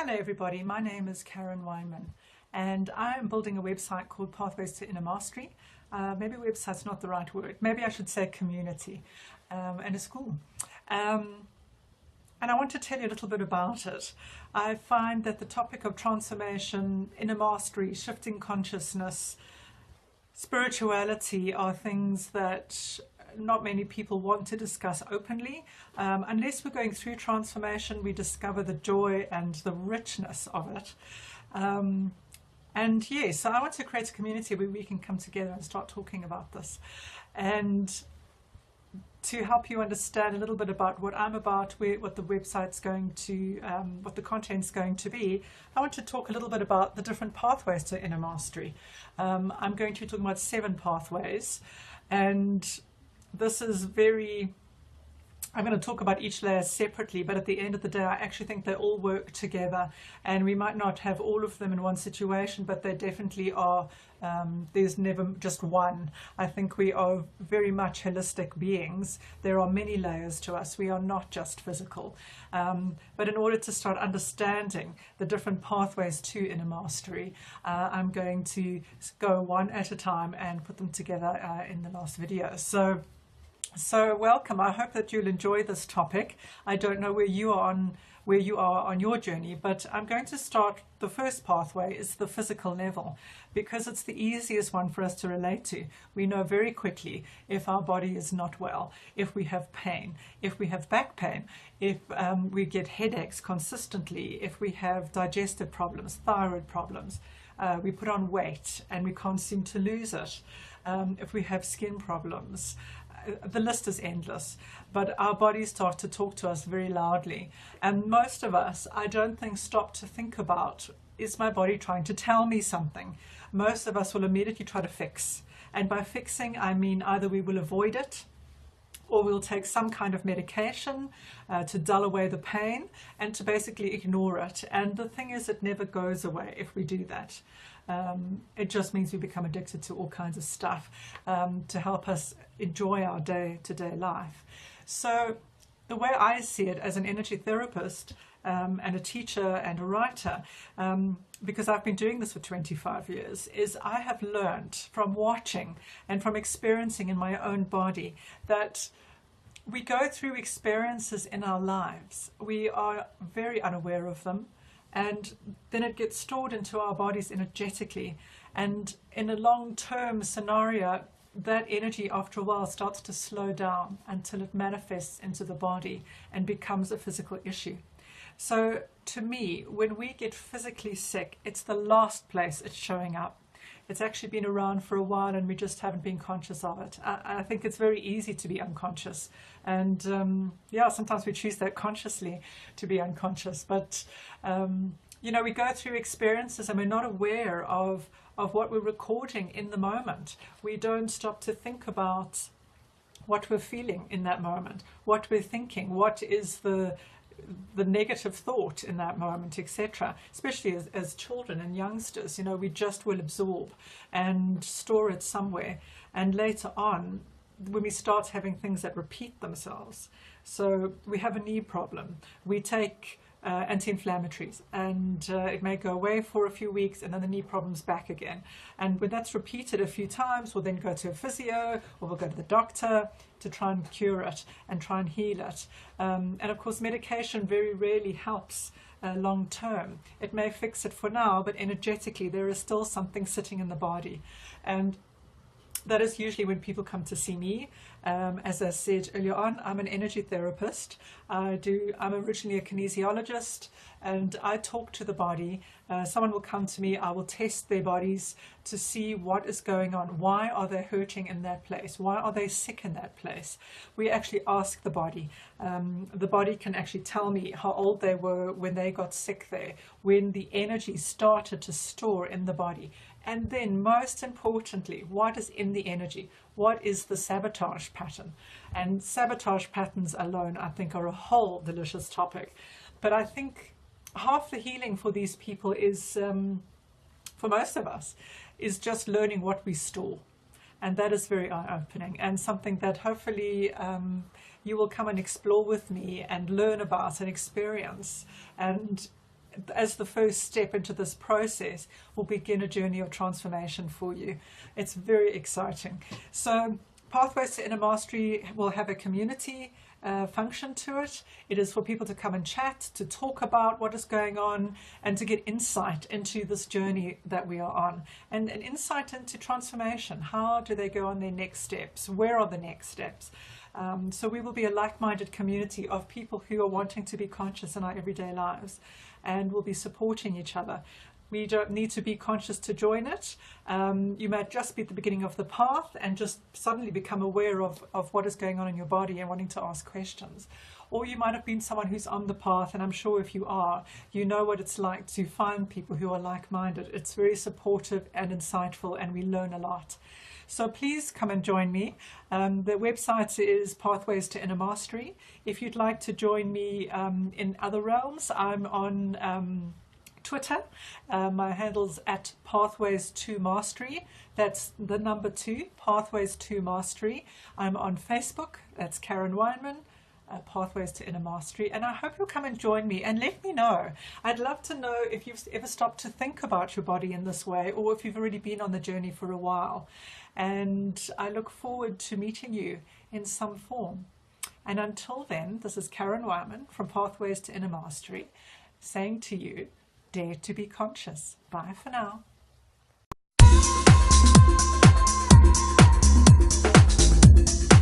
Hello everybody, my name is Karen Weinman and I am building a website called Pathways to Inner Mastery. Maybe website's not the right word, maybe I should say community, and a school. And I want to tell you a little bit about it. I find that the topic of transformation, inner mastery, shifting consciousness, spirituality are things that not many people want to discuss openly. Unless we're going through transformation, we discover the joy and the richness of it. And yes, so I want to create a community where we can come together and start talking about this. And to help you understand a little bit about what I'm about, what the website's going to, what the content's going to be, I want to talk a little bit about the different pathways to inner mastery. I'm going to be talking about 7 pathways, and this is I'm going to talk about each layer separately, but at the end of the day I actually think they all work together, and we might not have all of them in one situation, but they definitely are. There's never just one. I think we are very much holistic beings. There are many layers to us. We are not just physical. But in order to start understanding the different pathways to inner mastery, I'm going to go one at a time and put them together in the last video. So welcome. I hope that you'll enjoy this topic. I don't know where you are on your journey, but I'm going to start. The first pathway is the physical level, because it's the easiest one for us to relate to. We know very quickly if our body is not well, if we have pain, if we have back pain, if we get headaches consistently, if we have digestive problems, thyroid problems, we put on weight and we can't seem to lose it, if we have skin problems. The list is endless, but our bodies start to talk to us very loudly. And most of us, I don't think, stop to think about, is my body trying to tell me something? Most of us will immediately try to fix. And by fixing, I mean either we will avoid it, or we'll take some kind of medication to dull away the pain and to basically ignore it. And the thing is, it never goes away if we do that. It just means we become addicted to all kinds of stuff to help us enjoy our day-to-day life. So the way I see it as an energy therapist and a teacher and a writer, because I've been doing this for 25 years, is I have learned from watching and from experiencing in my own body that we go through experiences in our lives. We are very unaware of them, and then it gets stored into our bodies energetically. And in a long-term scenario, that energy after a while starts to slow down until it manifests into the body and becomes a physical issue. So to me, when we get physically sick, it's the last place it's showing up. It's actually been around for a while and we just haven't been conscious of it. I think it's very easy to be unconscious. And yeah, sometimes we choose that consciously to be unconscious. But, you know, we go through experiences and we're not aware of what we're recording in the moment. We don't stop to think about what we're feeling in that moment, what we're thinking, what is the negative thought in that moment, etc. Especially as children and youngsters, you know, we just will absorb and store it somewhere. And later on, when we start having things that repeat themselves, so we have a knee problem, we take anti-inflammatories, and it may go away for a few weeks and then the knee problem's back again. And when that's repeated a few times, we'll then go to a physio or we'll go to the doctor to try and cure it and try and heal it. And of course, medication very rarely helps long term. It may fix it for now, but energetically there is still something sitting in the body. And that is usually when people come to see me. As I said earlier on, I'm an energy therapist. I'm originally a kinesiologist, and I talk to the body. Someone will come to me, I will test their bodies to see what is going on. Why are they hurting in that place? Why are they sick in that place? We actually ask the body. The body can actually tell me how old they were when they got sick there, when the energy started to store in the body. And then, most importantly, what is in the energy? What is the sabotage pattern? And sabotage patterns alone, I think, are a whole delicious topic. But I think half the healing for these people is, for most of us, is just learning what we store. And that is very eye-opening, and something that hopefully you will come and explore with me and learn about and experience. And as the first step into this process, will begin a journey of transformation for you. It's very exciting. So Pathways to Inner Mastery will have a community function to it. It is for people to come and chat, to talk about what is going on, and to get insight into this journey that we are on, and an insight into transformation. How do they go on their next steps? Where are the next steps? So we will be a like-minded community of people who are wanting to be conscious in our everyday lives, and we'll be supporting each other. We don't need to be conscious to join it. You might just be at the beginning of the path and just suddenly become aware of what is going on in your body and wanting to ask questions. Or you might have been someone who's on the path, and I'm sure if you are, you know what it's like to find people who are like-minded. It's very supportive and insightful, and we learn a lot. So please come and join me. The website is Pathways to Inner Mastery. If you'd like to join me in other realms, I'm on Twitter. My handle's at Pathways to Mastery. That's the number 2, Pathways to Mastery. I'm on Facebook. That's Karen Weinman. Pathways to Inner Mastery, and I hope you'll come and join me and let me know. I'd love to know if you've ever stopped to think about your body in this way, or if you've already been on the journey for a while. And I look forward to meeting you in some form. And until then, this is Karen Weinman from Pathways to Inner Mastery saying to you, dare to be conscious. Bye for now.